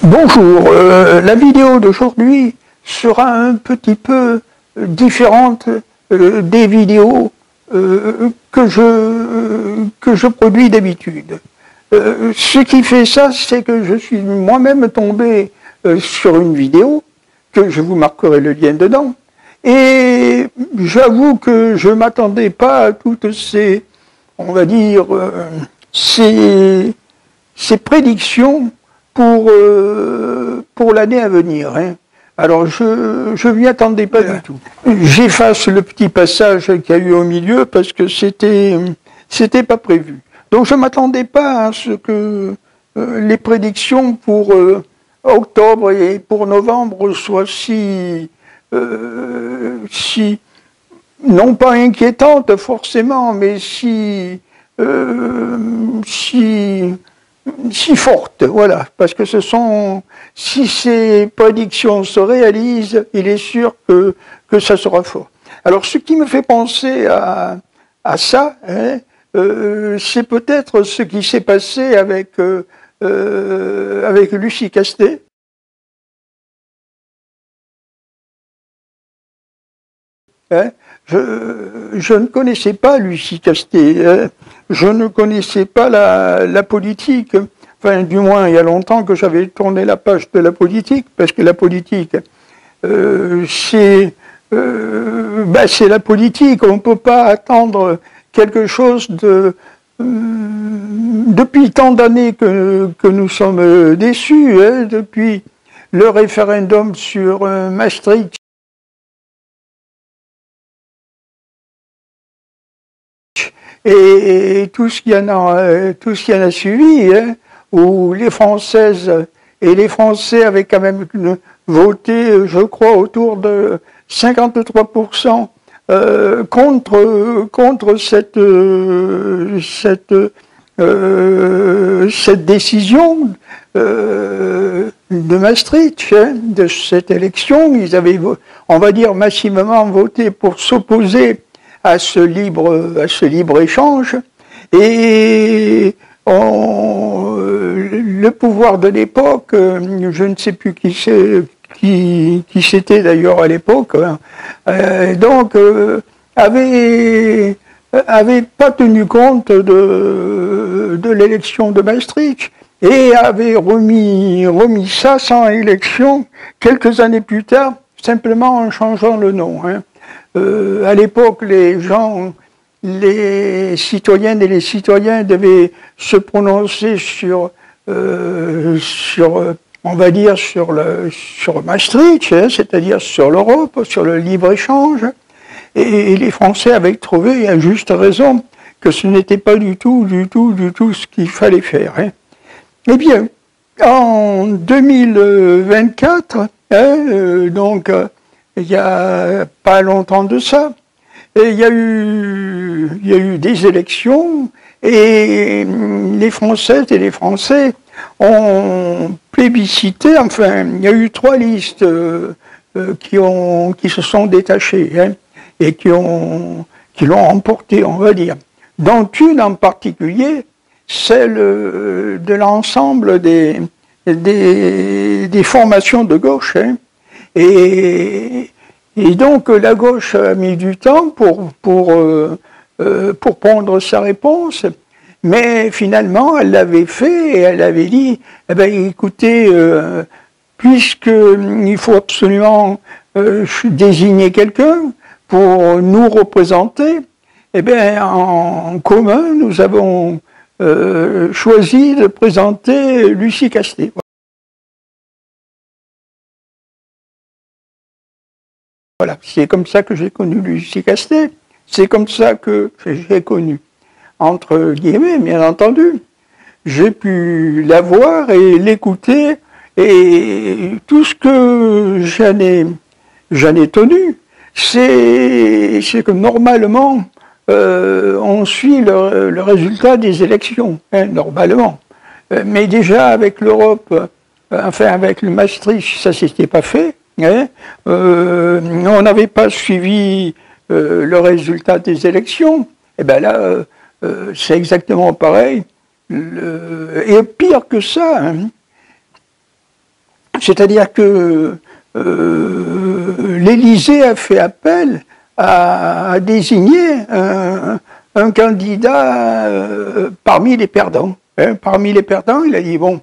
Bonjour, la vidéo d'aujourd'hui sera un petit peu différente des vidéos que je produis d'habitude. Ce qui fait ça, c'est que je suis moi-même tombé sur une vidéo, que je vous marquerai le lien dedans, et j'avoue que je ne m'attendais pas à toutes ces, on va dire, ces prédictions pour l'année à venir. Hein. Alors, je ne m'y attendais pas du tout. J'efface le petit passage qu'il y a eu au milieu parce que c'était pas prévu. Donc, je ne m'attendais pas à ce que les prédictions pour octobre et pour novembre soient si non pas inquiétantes forcément, mais si forte, voilà, parce que si ces prédictions se réalisent, il est sûr que ça sera fort. Alors, ce qui me fait penser à ça, hein, c'est peut-être ce qui s'est passé avec Lucie Castet. Hein, je ne connaissais pas Lucie Castet, hein, je ne connaissais pas la politique, enfin du moins il y a longtemps que j'avais tourné la page de la politique, parce que la politique, c'est la politique, on ne peut pas attendre quelque chose depuis tant d'années que nous sommes déçus, hein, depuis le référendum sur Maastricht, et tout ce qu'il y en a suivi, hein, où les Françaises et les Français avaient quand même voté, je crois, autour de 53% contre cette décision de Maastricht, hein, de cette élection. Ils avaient, on va dire, massivement voté pour s'opposer à ce libre-échange, et le pouvoir de l'époque, je ne sais plus qui c'était d'ailleurs à l'époque, hein, avait pas tenu compte de l'élection de Maastricht, et avait remis ça sans élection quelques années plus tard, simplement en changeant le nom. Hein. À l'époque, les citoyennes et les citoyens devaient se prononcer sur on va dire, sur Maastricht, hein, c'est-à-dire sur l'Europe, sur le libre-échange, et les Français avaient trouvé, à juste raison, que ce n'était pas du tout ce qu'il fallait faire. Hein. Eh bien, en 2024, hein, donc, il n'y a pas longtemps de ça, et il y a eu des élections, et les Françaises et les Français ont plébiscité, enfin, il y a eu 3 listes qui se sont détachées, hein, et qui l'ont remporté, on va dire. Dont une en particulier, celle de l'ensemble des formations de gauche, hein. Et donc la gauche a mis du temps pour prendre sa réponse, mais finalement elle l'avait fait et elle avait dit, eh ben, écoutez, puisqu'il faut absolument désigner quelqu'un pour nous représenter, eh bien en commun nous avons choisi de présenter Lucie Castet. Voilà, c'est comme ça que j'ai connu Lucie Castet, c'est comme ça que j'ai connu, entre guillemets, bien entendu. J'ai pu la voir et l'écouter, et tout ce que j'en ai tenu, c'est que normalement, on suit le résultat des élections, hein, normalement. Mais déjà avec l'Europe, enfin avec le Maastricht, ça s'était pas fait. Hein, on n'avait pas suivi le résultat des élections. Et bien là, c'est exactement pareil. Et pire que ça, hein, C'est-à-dire que l'Élysée a fait appel à désigner un candidat parmi les perdants. Hein. Parmi les perdants, il a dit, bon,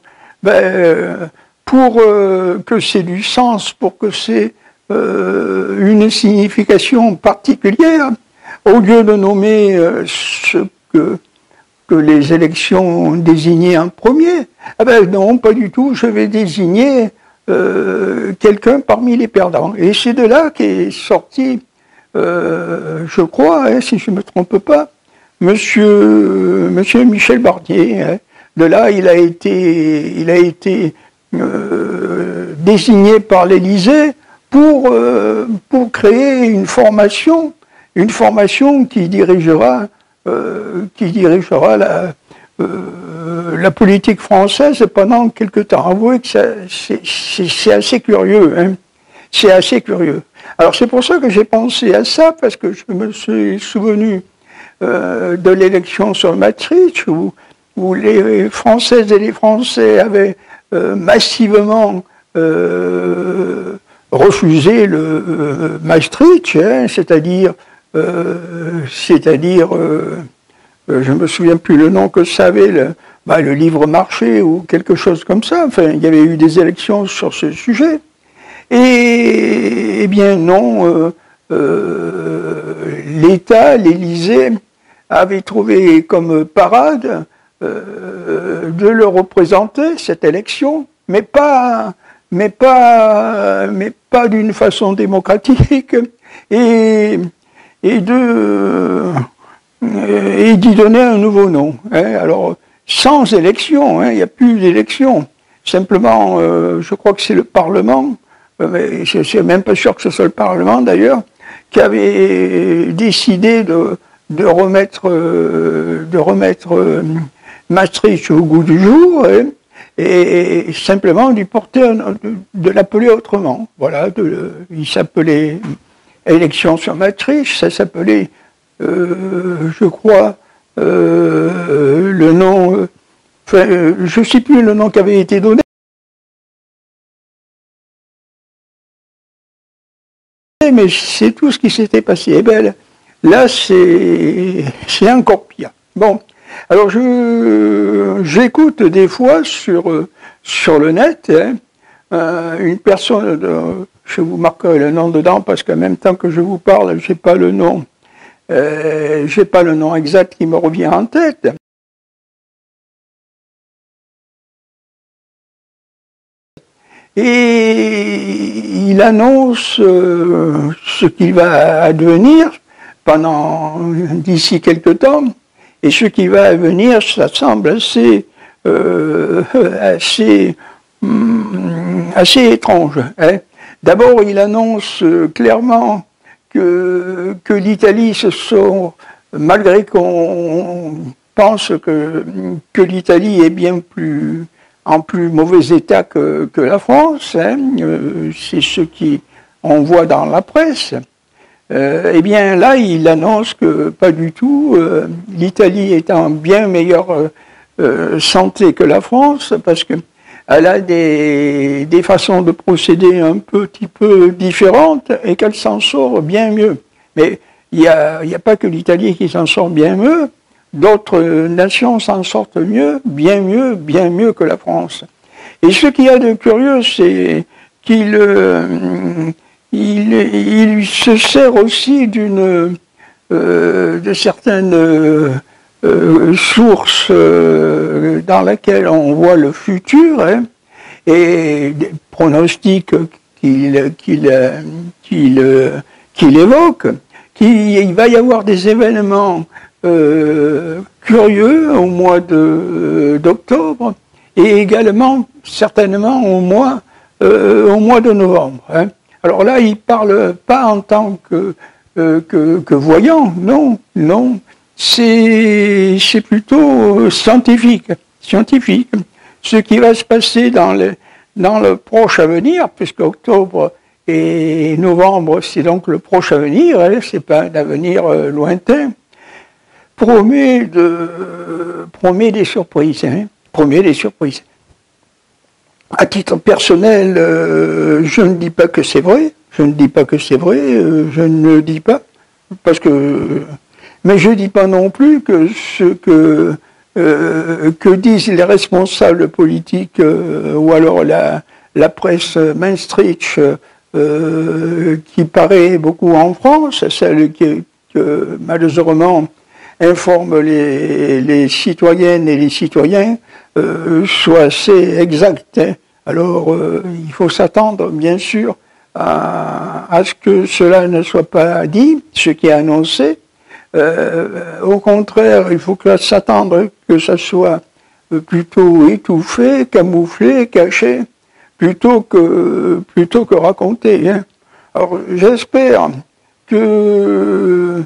pour que c'est du sens, pour que c'est une signification particulière, au lieu de nommer ce que les élections ont désigné en premier, eh ben non, pas du tout, je vais désigner quelqu'un parmi les perdants. Et c'est de là qu'est sorti, je crois, hein, si je ne me trompe pas, Monsieur Michel Barnier. Hein. De là, il a été désigné par l'Élysée pour créer une formation qui dirigera la politique française pendant quelque temps. Avouez que c'est assez curieux. Hein. C'est assez curieux. Alors c'est pour ça que j'ai pensé à ça, parce que je me suis souvenu de l'élection sur Maastricht, où les Françaises et les Français avaient massivement refusé le Maastricht, hein, c'est-à-dire je me souviens plus le nom que ça avait, le libre marché ou quelque chose comme ça. Enfin, il y avait eu des élections sur ce sujet. Et eh bien non, l'État, l'Élysée, avait trouvé comme parade de le représenter, cette élection, mais pas d'une façon démocratique, et d'y donner un nouveau nom. Hein. Alors, sans élection, hein, il n'y a plus d'élection. Simplement, je crois que c'est le Parlement, mais je ne suis même pas sûr que ce soit le Parlement d'ailleurs, qui avait décidé de remettre Maastricht au goût du jour, hein, et simplement de l'appeler autrement. Voilà, il s'appelait élection sur Maastricht, ça s'appelait, je crois, le nom, je ne sais plus le nom qui avait été donné, mais c'est tout ce qui s'était passé. Et bien, là, c'est encore pire. Bon, alors j'écoute des fois sur le net, hein, une personne, je vous marquerai le nom dedans parce qu'en même temps que je vous parle, j'ai pas le nom exact qui me revient en tête. Et il annonce ce qui va advenir d'ici quelque temps, et ce qui va advenir, ça semble assez étrange. Hein. D'abord, il annonce clairement que l'Italie malgré qu'on pense que l'Italie est bien plus en plus mauvais état que la France, hein, c'est ce qu'on voit dans la presse, eh bien là, il annonce que pas du tout, l'Italie est en bien meilleure santé que la France, parce qu'elle a des façons de procéder un petit peu différentes et qu'elle s'en sort bien mieux. Mais il n'y a pas que l'Italie qui s'en sort bien mieux. D'autres nations s'en sortent bien mieux que la France. Et ce qu'il y a de curieux, c'est qu'il se sert aussi de certaines sources dans lesquelles on voit le futur, hein, et des pronostics qu'il évoque, qu'il va y avoir des événements curieux au mois d'octobre et également certainement au mois de novembre. Hein. Alors là, il ne parle pas en tant que voyant, non, c'est plutôt scientifique. Ce qui va se passer dans le proche avenir, puisque octobre et novembre, c'est donc le proche avenir, hein, c'est pas un avenir lointain. Promet des surprises, hein, promet des surprises. À titre personnel, je ne dis pas que c'est vrai. Je ne dis pas que c'est vrai. Je ne le dis pas. Parce que, mais je ne dis pas non plus que ce que disent les responsables politiques ou alors la presse mainstream qui paraît beaucoup en France, celle qui malheureusement informe les citoyennes et les citoyens, soit assez exact. Hein. Alors, il faut s'attendre, bien sûr, à ce que cela ne soit pas dit, ce qui est annoncé. Au contraire, il faut s'attendre que ça soit plutôt étouffé, camouflé, caché, plutôt que raconté. Hein. Alors, j'espère que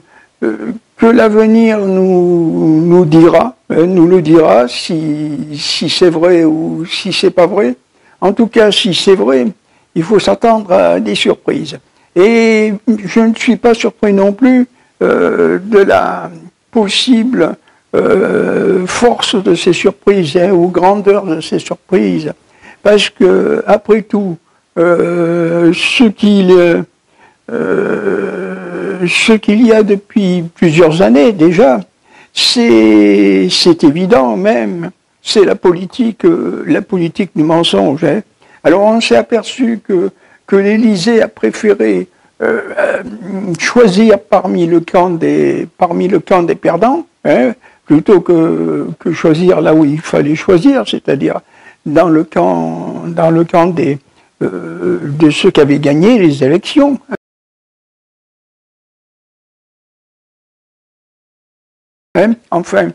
l'avenir nous le dira si c'est vrai ou si c'est pas vrai. En tout cas, si c'est vrai, il faut s'attendre à des surprises. Et je ne suis pas surpris non plus de la possible force de ces surprises, hein, ou grandeur de ces surprises. Parce que, après tout, ce qu'il y a depuis plusieurs années déjà, c'est évident même, c'est la politique du mensonge. Hein. Alors on s'est aperçu que l'Élysée a préféré choisir parmi le camp des perdants, hein, plutôt que choisir là où il fallait choisir, c'est-à-dire dans le camp de ceux qui avaient gagné les élections. Hein, enfin,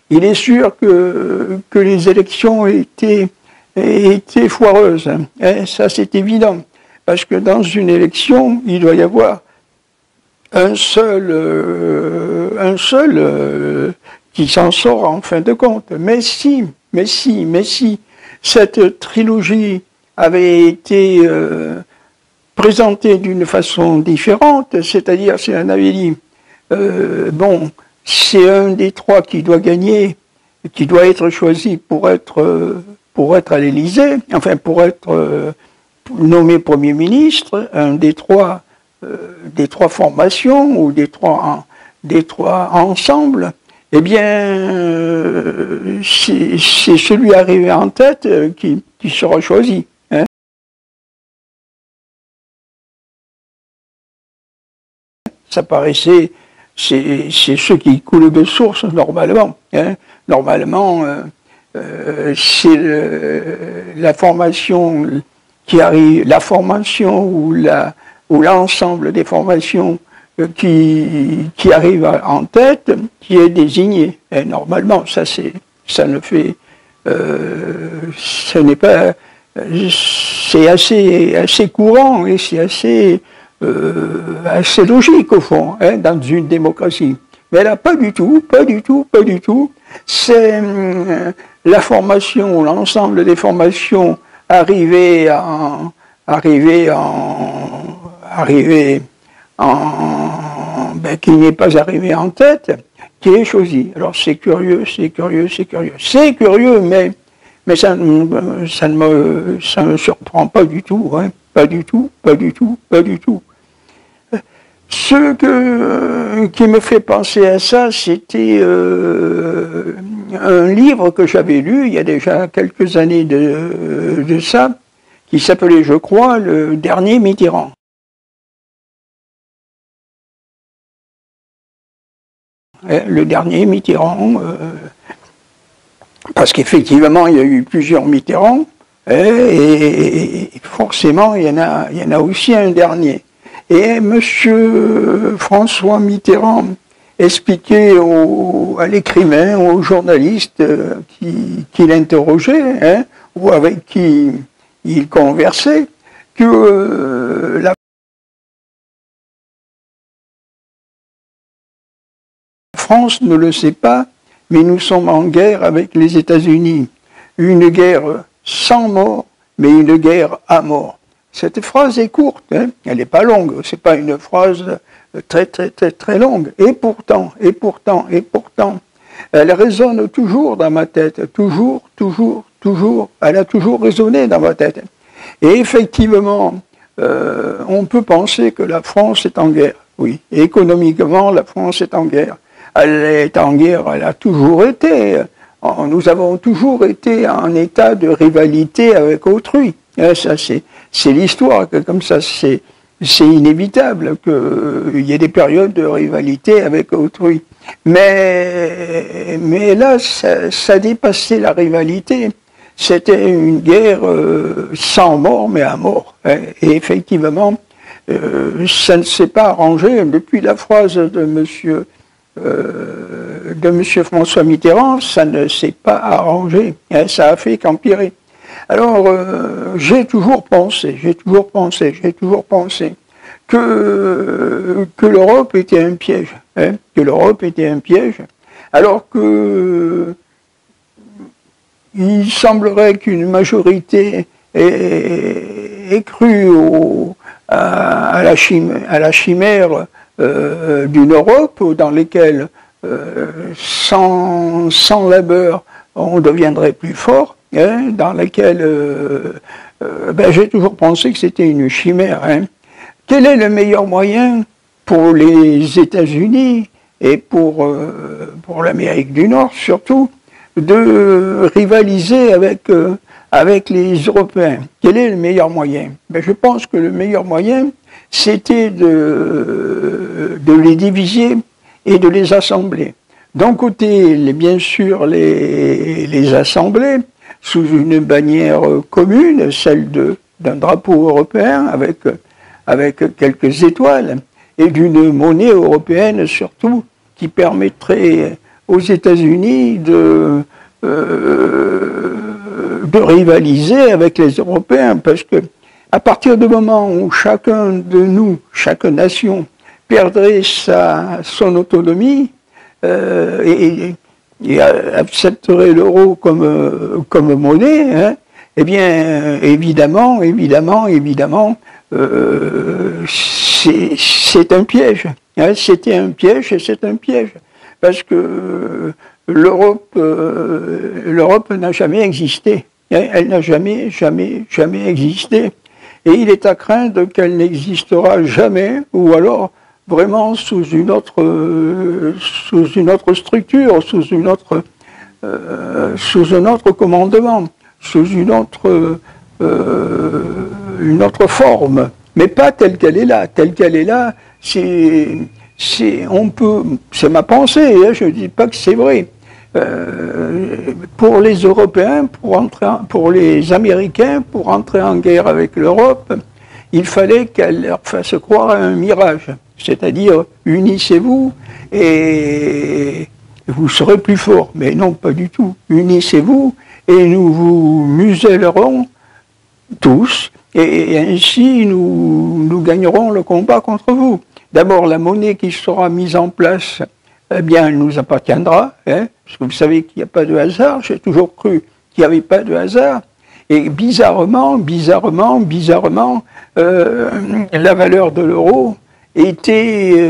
il est sûr que les élections étaient foireuses. Hein, ça, c'est évident. Parce que dans une élection, il doit y avoir un seul qui s'en sort en fin de compte. Mais si cette trilogie avait été présentée d'une façon différente, c'est-à-dire si on avait dit, bon, c'est un des trois qui doit gagner, qui doit être choisi pour être à l'Élysée, enfin pour être nommé Premier ministre, un des trois formations ou des trois ensembles, eh bien, c'est celui arrivé en tête qui sera choisi. Hein. Ça paraissait, c'est ceux qui coulent de source normalement. Hein. Normalement, c'est la formation qui arrive, la formation ou l'ensemble des formations qui arrivent en tête, qui est désigné. Et normalement, ça n'est pas, c'est assez courant et c'est assez logique au fond, hein, dans une démocratie. Mais là, pas du tout. C'est la formation, l'ensemble des formations arrivées qui n'est pas arrivé en tête, qui est choisi. Alors c'est curieux, mais ça ne me surprend pas du tout, hein, pas du tout. Ce qui me fait penser à ça, c'était un livre que j'avais lu il y a déjà quelques années de ça, qui s'appelait, je crois, Le Dernier Mitterrand. Le dernier Mitterrand, parce qu'effectivement, il y a eu plusieurs Mitterrands, et forcément, il y en a aussi un dernier. Et M. François Mitterrand expliquait à l'écrivain, aux journalistes qu'il interrogeait, hein, ou avec qui il conversait, que la France ne le sait pas, mais nous sommes en guerre avec les États-Unis. Une guerre sans mort, mais une guerre à mort. Cette phrase est courte, hein, elle n'est pas longue, c'est pas une phrase très longue. Et pourtant, elle résonne toujours dans ma tête, toujours. toujours résonné dans ma tête. Et effectivement, on peut penser que la France est en guerre. Oui, économiquement, la France est en guerre. Elle est en guerre, elle a toujours été. Nous avons toujours été en état de rivalité avec autrui. Ça, c'est l'histoire, comme ça, c'est inévitable qu'il y ait des périodes de rivalité avec autrui. Mais là, ça dépassait la rivalité. C'était une guerre sans mort, mais à mort. Et effectivement, ça ne s'est pas arrangé. Depuis la phrase de monsieur François Mitterrand, ça ne s'est pas arrangé. Ça a fait qu'empirer. Alors, j'ai toujours pensé que l'Europe était un piège, que l'Europe était un piège, alors que il semblerait qu'une majorité ait cru à la chimère d'une Europe dans laquelle, sans labeur, on deviendrait plus fort, dans laquelle j'ai toujours pensé que c'était une chimère. Quel est le meilleur moyen pour les États-Unis et pour l'Amérique du Nord surtout de rivaliser avec les Européens? Quel est le meilleur moyen? Je pense que le meilleur moyen, c'était de les diviser et de les assembler. D'un côté, bien sûr, les assembler sous une bannière commune, celle d'un drapeau européen avec quelques étoiles, et d'une monnaie européenne surtout, qui permettrait aux États-Unis de rivaliser avec les Européens, parce que à partir du moment où chacun de nous, chaque nation, perdrait son autonomie et accepterait l'euro comme monnaie, eh bien, évidemment, c'est un piège. C'était un piège et c'est un piège. Parce que l'Europe n'a jamais existé. Elle n'a jamais existé. Et il est à craindre qu'elle n'existera jamais, ou alors vraiment sous une autre structure, sous un autre commandement, sous une autre forme, mais pas telle qu'elle est là. Telle qu'elle est là, c'est ma pensée, je ne dis pas que c'est vrai. Pour les Européens, pour les Américains, pour entrer en guerre avec l'Europe, il fallait qu'elle leur fasse croire à un mirage. C'est-à-dire, unissez-vous et vous serez plus forts. Mais non, pas du tout. Unissez-vous et nous vous musellerons tous, et ainsi nous gagnerons le combat contre vous. D'abord, la monnaie qui sera mise en place, eh bien, elle nous appartiendra, parce que vous savez qu'il n'y a pas de hasard. J'ai toujours cru qu'il n'y avait pas de hasard. Et bizarrement, la valeur de l'euro était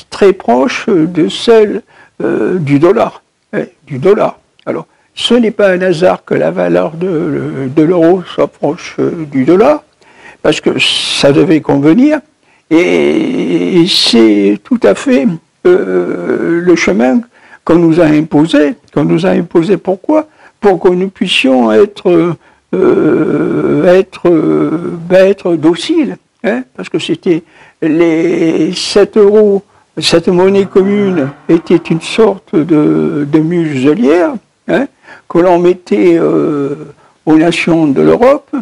très proche de celle du dollar. Alors, ce n'est pas un hasard que la valeur de l'euro soit proche du dollar, parce que ça devait convenir, et c'est tout à fait le chemin qu'on nous a imposé. Pourquoi? Pour que nous puissions être dociles, parce que c'était les 7 euros, cette monnaie commune était une sorte de muselière, que l'on mettait aux nations de l'Europe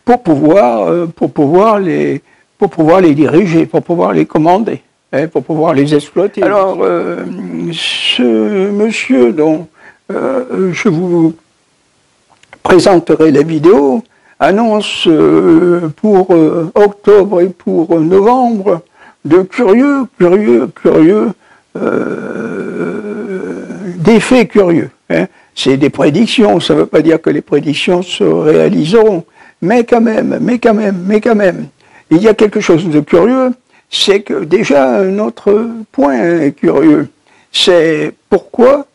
pour pouvoir les diriger, pour pouvoir les commander, pour pouvoir les exploiter. Alors, ce monsieur dont je vous présenterai la vidéo annonce pour octobre et pour novembre de curieux d'effets curieux. C'est des prédictions, ça ne veut pas dire que les prédictions se réaliseront, mais quand même, il y a quelque chose de curieux, c'est que déjà un autre point curieux, c'est pourquoi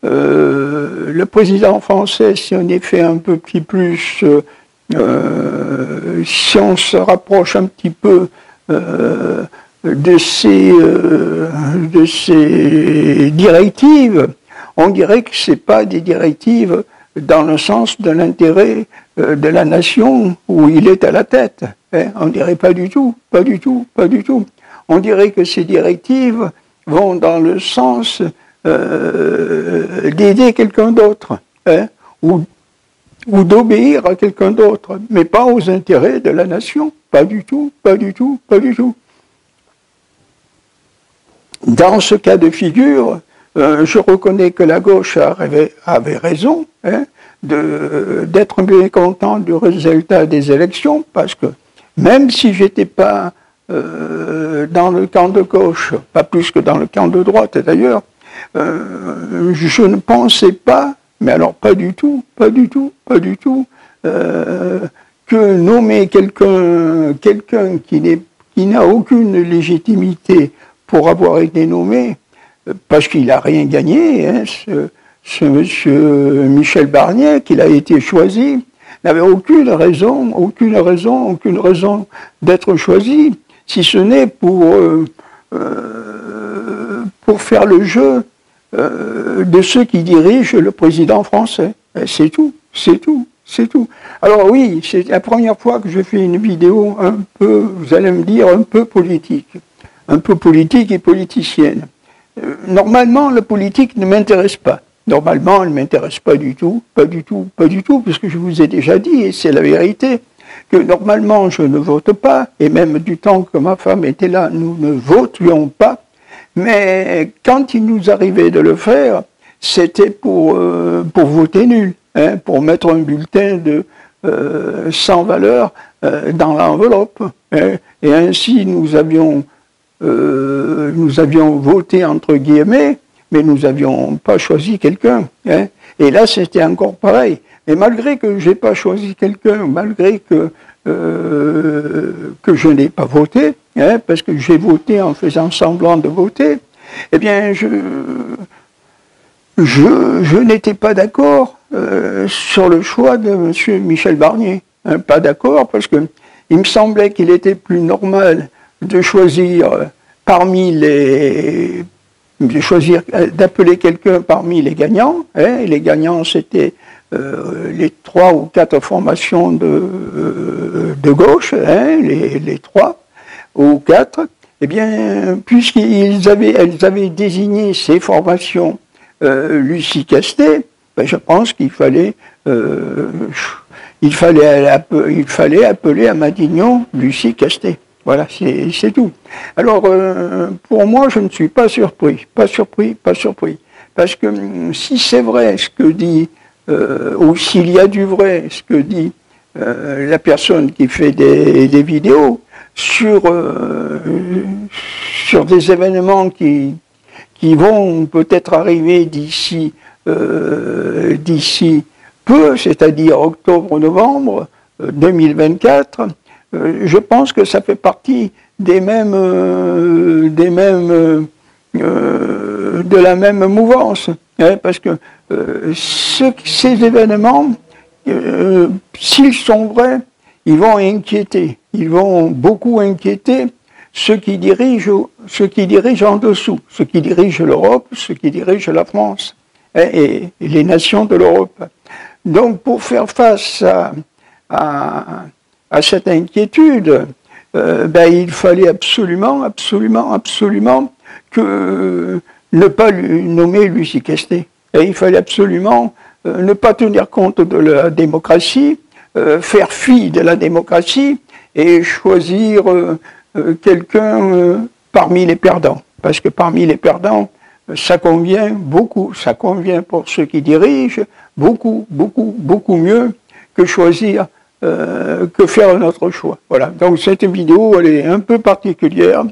le président français, si on est fait un petit plus, si on se rapproche un petit peu de ces directives, on dirait que ce n'est pas des directives dans le sens de l'intérêt de la nation où il est à la tête. Hein. On dirait pas du tout, pas du tout, pas du tout. On dirait que ces directives vont dans le sens d'aider quelqu'un d'autre, hein, ou d'obéir à quelqu'un d'autre, mais pas aux intérêts de la nation. Pas du tout, pas du tout, pas du tout. Dans ce cas de figure, je reconnais que la gauche avait raison, hein, d'être mécontent du résultat des élections, parce que même si j'étais pas dans le camp de gauche, pas plus que dans le camp de droite d'ailleurs, je ne pensais pas, mais alors pas du tout, pas du tout, pas du tout, que nommer quelqu'un qui n'a aucune légitimité pour avoir été nommé, parce qu'il n'a rien gagné, hein, ce monsieur Michel Barnier, qu'il a été choisi, n'avait aucune raison d'être choisi, si ce n'est pour faire le jeu de ceux qui dirigent le président français. C'est tout, c'est tout, c'est tout. Alors oui, c'est la première fois que je fais une vidéo un peu, vous allez me dire, un peu politique et politicienne. Normalement, la politique ne m'intéresse pas. Normalement, elle ne m'intéresse pas du tout, pas du tout, pas du tout, puisque je vous ai déjà dit, et c'est la vérité, que normalement, je ne vote pas, et même du temps que ma femme était là, nous ne votions pas, mais quand il nous arrivait de le faire, c'était pour voter nul, hein, pour mettre un bulletin sans valeur dans l'enveloppe. Hein, et ainsi, nous avions voté entre guillemets, mais nous n'avions pas choisi quelqu'un. Hein. Et là, c'était encore pareil. Mais malgré que je n'ai pas choisi quelqu'un, malgré que je n'ai pas voté, hein, parce que j'ai voté en faisant semblant de voter, eh bien, je n'étais pas d'accord sur le choix de M. Michel Barnier. Hein, pas d'accord, parce que il me semblait qu'il était plus normal de choisir d'appeler quelqu'un parmi les gagnants. Hein, et les gagnants, c'était les 3 ou 4 formations de gauche, hein, les 3 ou 4. Eh bien, puisqu'elles avaient désigné ces formations Lucie Castet, ben, je pense qu'il fallait appeler à Matignon Lucie Castet. Voilà, c'est tout. Alors, pour moi, je ne suis pas surpris, pas surpris. Parce que si c'est vrai ce que dit, ou s'il y a du vrai ce que dit la personne qui fait des vidéos sur des événements qui vont peut-être arriver d'ici peu, c'est-à-dire octobre-novembre 2024, je pense que ça fait partie de la même mouvance, hein, parce que ces événements, s'ils sont vrais, ils vont beaucoup inquiéter ceux qui dirigent en dessous, ceux qui dirigent l'Europe, ceux qui dirigent la France, hein, et les nations de l'Europe. Donc, pour faire face à cette inquiétude, il fallait absolument que ne pas nommer Lucie Castet. Et il fallait absolument ne pas tenir compte de la démocratie, faire fi de la démocratie et choisir quelqu'un parmi les perdants. Parce que parmi les perdants, ça convient pour ceux qui dirigent, beaucoup mieux que choisir, que faire notre choix. Voilà. Donc cette vidéo, elle est un peu particulière.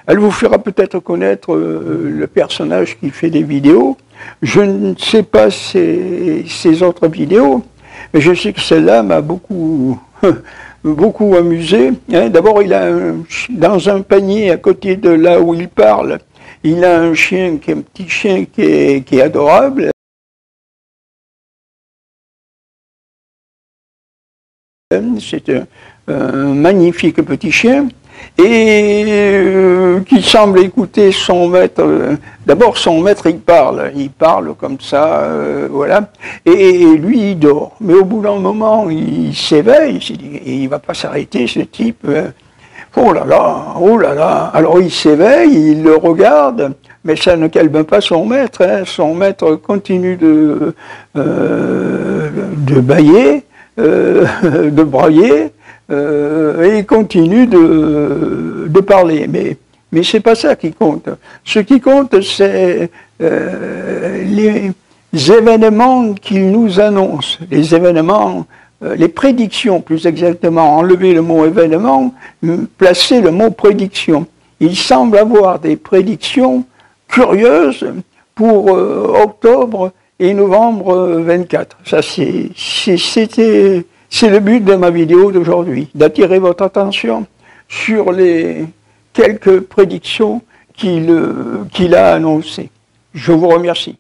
Elle vous fera peut-être connaître le personnage qui fait des vidéos. Je ne sais pas ses autres vidéos, mais je sais que celle-là m'a beaucoup amusé. Hein. D'abord, il a dans un panier à côté de là où il parle, il a un petit chien qui est adorable. C'est un magnifique petit chien, et qui semble écouter son maître. D'abord, son maître, il parle comme ça, voilà, et lui, il dort. Mais au bout d'un moment, il s'éveille, et il ne va pas s'arrêter, ce type. Oh là là, oh là là. Alors il s'éveille, il le regarde, mais ça ne calme pas son maître. Hein. Son maître continue de bâiller, de brailler, et il continue de parler. Mais c'est pas ça qui compte. Ce qui compte, c'est les événements qu'il nous annonce, les événements, les prédictions, plus exactement, enlever le mot événement, placer le mot prédiction. Il semble avoir des prédictions curieuses pour octobre et novembre 24. Ça, c'est le but de ma vidéo d'aujourd'hui, d'attirer votre attention sur les quelques prédictions qu'il a annoncées. Je vous remercie.